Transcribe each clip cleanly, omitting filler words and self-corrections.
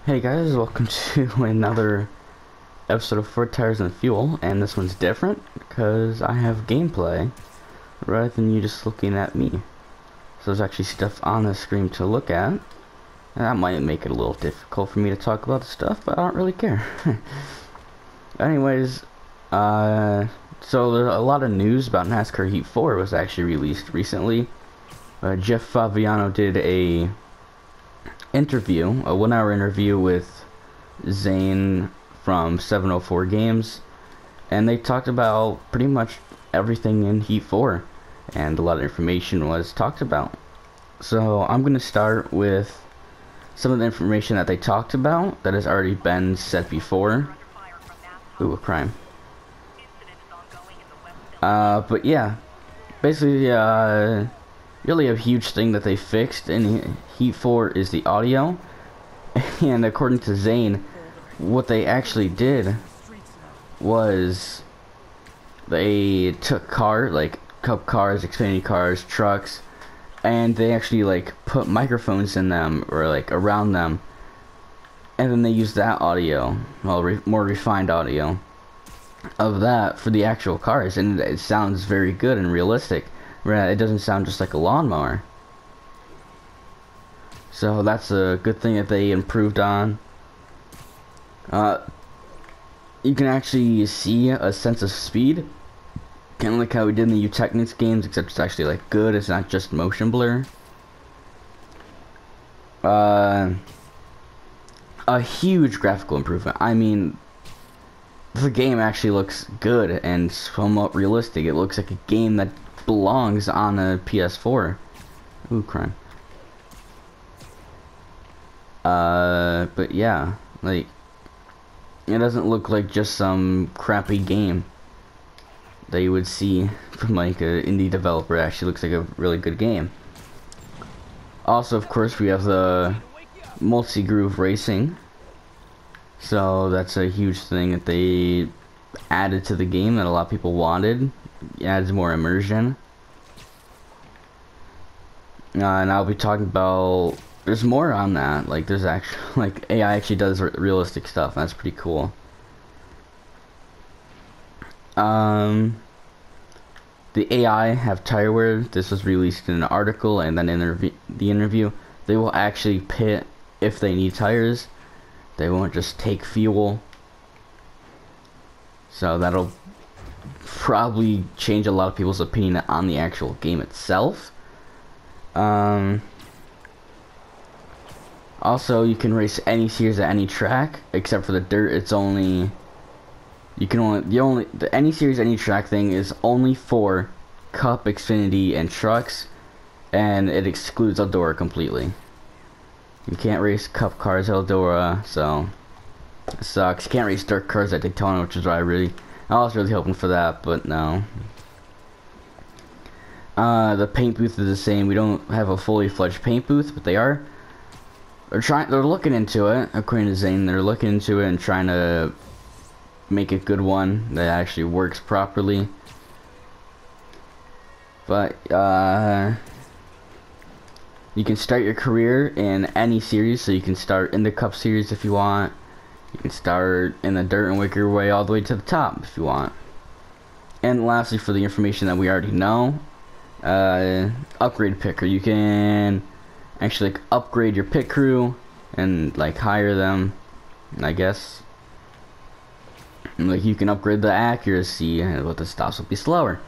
Hey guys, welcome to another episode of Four Tires and Fuel, and this one's different because I have gameplay rather than you just looking at me. So there's actually stuff on the screen to look at, and that might make it a little difficult for me to talk about the stuff, but I don't really care. Anyways, so there's a lot of news about NASCAR Heat 4 was actually released recently. Jeff Favignano did a 1-hour interview with Zane from 704 Games, and they talked about pretty much everything in Heat 4, and a lot of information was talked about. So I'm going to start with some of the information that they talked about that has already been said before. Ooh, a crime. But yeah, basically, really a huge thing that they fixed in Heat 4 is the audio. And according to Zane, what they actually did was they took Cup cars, Xfinity cars, trucks, and they actually put microphones in them or around them, and then they used that audio, well, more refined audio of that for the actual cars, and it sounds very good and realistic. It doesn't sound just like a lawnmower. So that's a good thing that they improved on. You can actually see a sense of speed, kind of like how we did in the Technics games, except it's actually good. It's not just motion blur. A huge graphical improvement. I mean, the game actually looks good and somewhat realistic. It looks like a game that belongs on a PS4. Ooh, crime. But yeah, it doesn't look like just some crappy game that you would see from an indie developer. It actually looks like a really good game. Also, of course, we have the multi-groove racing. So that's a huge thing that they added to the game that a lot of people wanted. It adds more immersion. And I'll be talking about, there's more on that. There's actually, AI actually does realistic stuff. That's pretty cool. The AI have tire wear. This was released in an article, and then in the interview, they will actually pit if they need tires. They won't just take fuel. So that'll probably change a lot of people's opinion on the actual game itself. Also, you can race any series at any track except for the dirt. It's only any series, any track thing is only for Cup, Xfinity, and trucks, and it excludes Eldora completely. You can't race Cup cars at Eldora, so it sucks. You can't race dirt cars at Daytona, which is why I was really hoping for that, but no. The paint booth is the same. We don't have a fully fledged paint booth, but they're looking into it. According to Zane, they're looking into it and trying to make a good one that actually works properly. But you can start your career in any series, so you can start in the Cup series if you want. You can start in the dirt and work your way all the way to the top if you want. And lastly, for the information that we already know, upgrade pit crew. You can actually upgrade your pit crew and hire them, I guess. And, you can upgrade the accuracy, but the stops will be slower.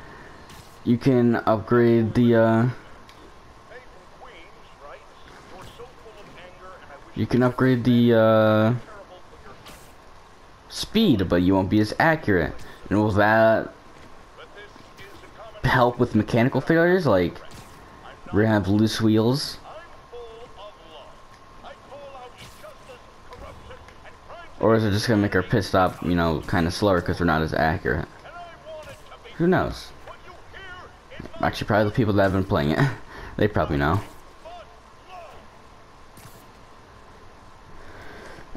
You can upgrade the speed, but you won't be as accurate. And will that help with mechanical failures? We're gonna have loose wheels. Or is it just gonna make our pit stop, kind of slower because we're not as accurate? Who knows? Actually, probably the people that have been playing it. They probably know.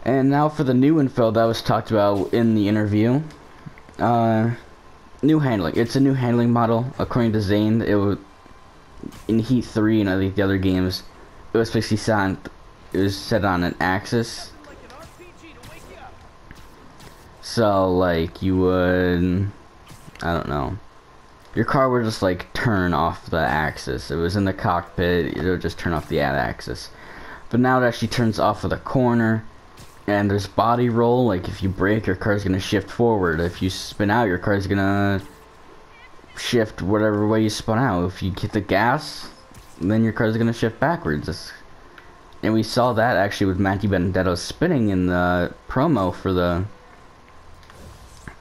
And now for the new info that was talked about in the interview. New handling. It's a new handling model. According to Zane, it was in Heat 3 and I think the other games, it was basically set on an axis. So like you would, I don't know, your car would just like turn off the axis. It was in the cockpit, it would just turn off the axis. But now it actually turns off of the corner, and there's body roll. Like if you brake, your car's gonna shift forward. If you spin out, your car's gonna shift whatever way you spun out. If you hit the gas, then your car's gonna shift backwards. And we saw that actually with Matthew Benedetto spinning in the promo for the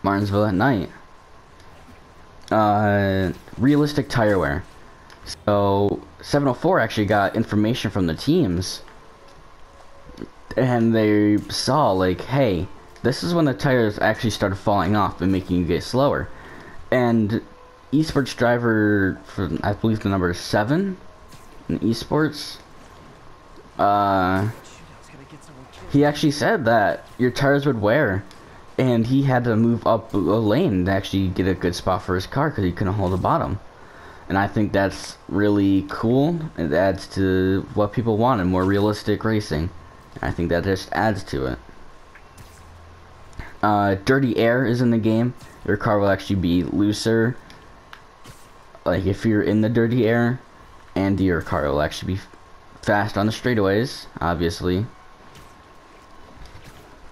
Martinsville at Night. Realistic tire wear. So 704 actually got information from the teams, and they saw like, hey, this is when the tires actually started falling off and making you get slower. And esports driver for, I believe the number is 7 in esports, he actually said that your tires would wear, and he had to move up a lane to actually get a good spot for his car because he couldn't hold the bottom. And I think that's really cool. It adds to what people wanted, more realistic racing. I think that just adds to it. Dirty air is in the game. Your car will actually be looser, like if you're in the dirty air, and your car will actually be fast on the straightaways, obviously.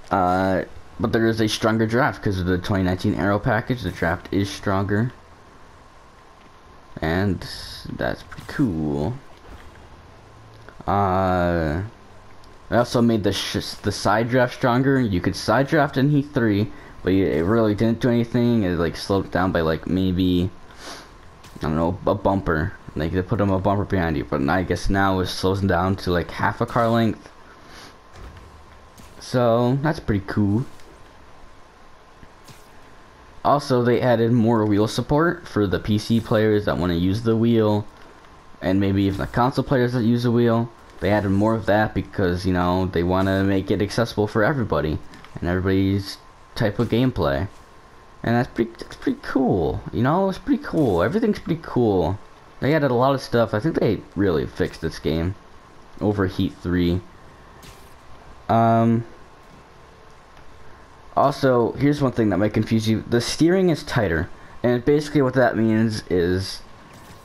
But there is a stronger draft because of the 2019 Aero package. The draft is stronger, and that's pretty cool. I also made the side draft stronger. You could side draft in Heat 3, but it really didn't do anything. It like slowed it down by like maybe, I don't know, a bumper. Like they put them a bumper behind you, but I guess now it slows down to like half a car length. So that's pretty cool. Also, they added more wheel support for the PC players that want to use the wheel, and maybe even the console players that use the wheel. They added more of that because, you know, they want to make it accessible for everybody and everybody's type of gameplay. And that's pretty cool. You know, it's pretty cool. Everything's pretty cool. They added a lot of stuff. I think they really fixed this game over Heat 3. Also, here's one thing that might confuse you. The steering is tighter, and basically what that means is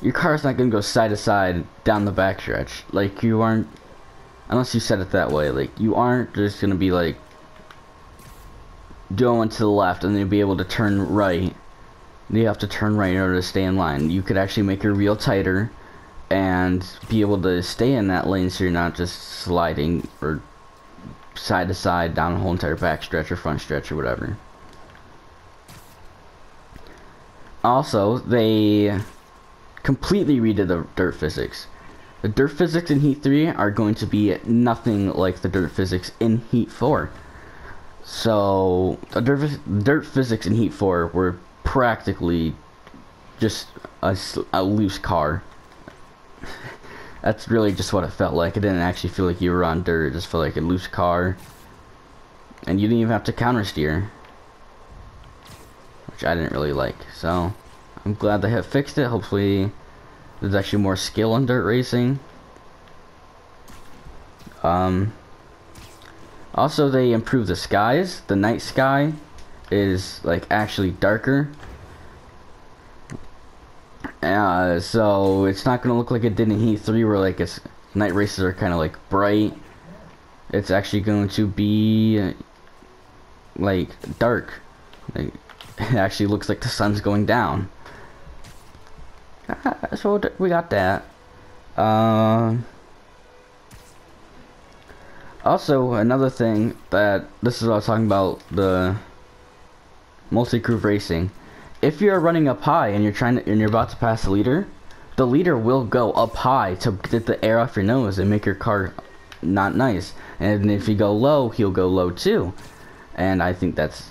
your car's not going to go side to side down the backstretch. Like, you aren't, unless you set it that way, like, you aren't just going to be, like, going to the left and then be able to turn right. You have to turn right in order to stay in line. You could actually make your wheel tighter and be able to stay in that lane so you're not just sliding or side to side down the whole entire back stretch or front stretch or whatever. Also, they completely redid the dirt physics. The dirt physics in Heat 3 are going to be nothing like the dirt physics in Heat 4. So, the dirt physics in Heat 4 were practically just a loose car. That's really just what it felt like. It didn't actually feel like you were on dirt. It just felt like a loose car. And you didn't even have to counter steer, which I didn't really like. So, I'm glad they have fixed it. Hopefully, there's actually more skill in dirt racing. Also, they improved the skies. The night sky is like actually darker. So it's not gonna look like it did in Heat 3, where like its night races are kind of like bright. It's actually going to be like dark. Like, it actually looks like the sun's going down. So we got that. Also, another thing that this is what I was talking about, the multi-crew racing. If you're running up high and you're about to pass the leader will go up high to get the air off your nose and make your car not nice. And if you go low, he'll go low too. And I think that's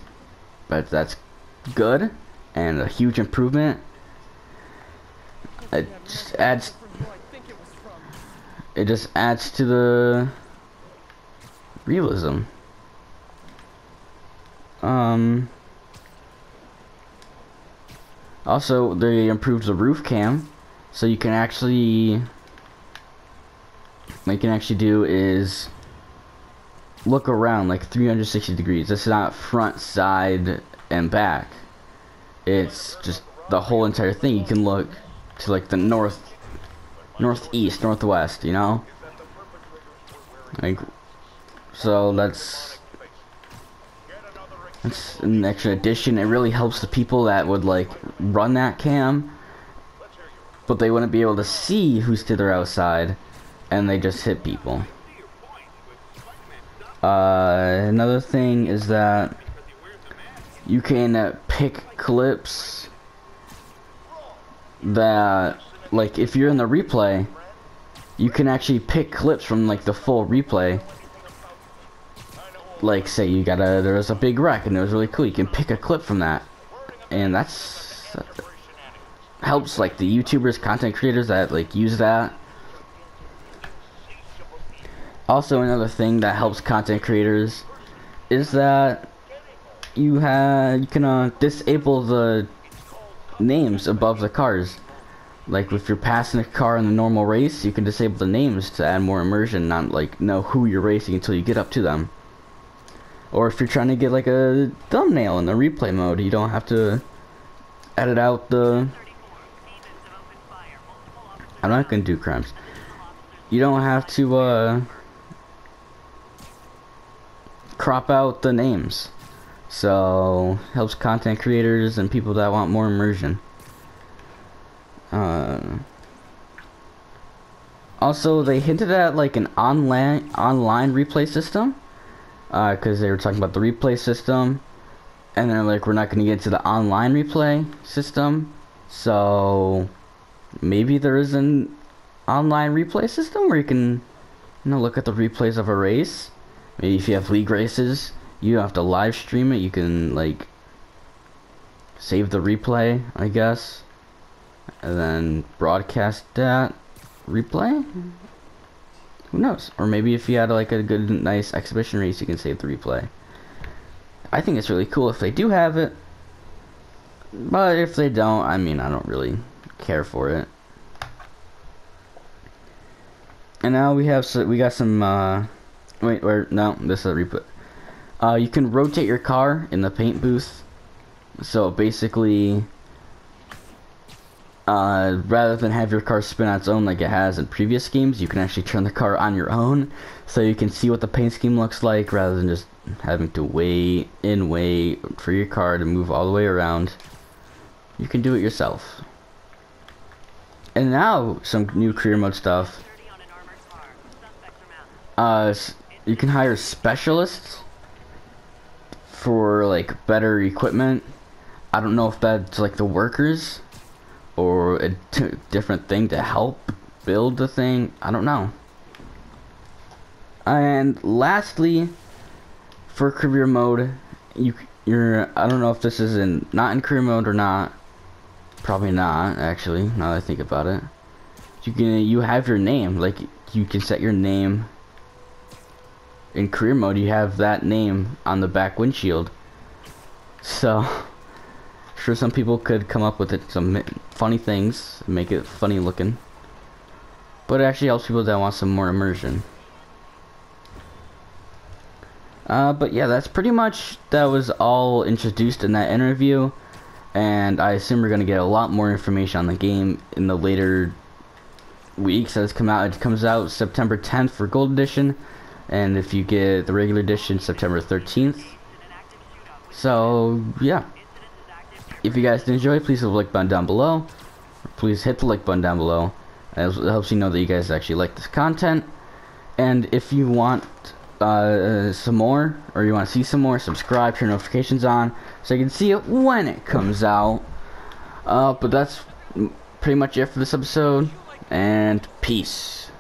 good and a huge improvement. It just adds to the realism. Also, they improved the roof cam, so you can actually, what you can actually do is look around like 360 degrees. It's not front, side, and back. It's just the whole entire thing. You can look to like the northeast, northwest, you know? Like, so that's an extra addition. It really helps the people that would like run that cam, but they wouldn't be able to see who's to their outside, and they just hit people. Another thing is that you can pick clips that, like, if you're in the replay, you can actually pick clips from like the full replay. Like, say there was a big wreck and it was really cool. You can pick a clip from that, and that's helps like the YouTubers, content creators that like use that. Also, another thing that helps content creators is that you can disable the names above the cars. Like if you're passing a car in the normal race, you can disable the names to add more immersion, not like know who you're racing until you get up to them. Or if you're trying to get like a thumbnail in the replay mode, you don't have to edit out the... I'm not gonna do crimes. You don't have to crop out the names. So helps content creators and people that want more immersion. Also, they hinted at like an online replay system, because they were talking about the replay system, and they're like, we're not going to get into the online replay system. So maybe there is an online replay system where you can, look at the replays of a race. Maybe if you have league races, you don't have to live stream it. You can like save the replay, I guess, and then broadcast that replay. Who knows? Or maybe if you had like a good, nice exhibition race, you can save the replay. I think it's really cool if they do have it, but if they don't, I mean, I don't really care for it. And now we got some no, this is a replay. You can rotate your car in the paint booth. So basically, rather than have your car spin on its own like it has in previous games, you can actually turn the car on your own, so you can see what the paint scheme looks like rather than just having to wait for your car to move all the way around. You can do it yourself. And now some new career mode stuff. You can hire specialists for like better equipment. I don't know if that's like the workers or a different thing to help build the thing. I don't know. And lastly, for career mode, you're I don't know if this is not in career mode or not. Probably not, actually, now that I think about it. You have your name, like you can set your name in career mode. You have that name on the back windshield. So sure, some people could come up with some funny things, make it funny looking, but it actually helps people that want some more immersion. But yeah, that's pretty much, that was all introduced in that interview, and I assume we're gonna get a lot more information on the game in the later weeks as it comes out September 10th for Gold Edition, and if you get the regular edition, September 13th. So yeah, if you guys did enjoy, please hit the like button down below. Please hit the like button down below. It helps you know that you guys actually like this content. And if you want some more, or you want to see some more, subscribe, turn notifications on so you can see it when it comes out. But that's pretty much it for this episode, and peace.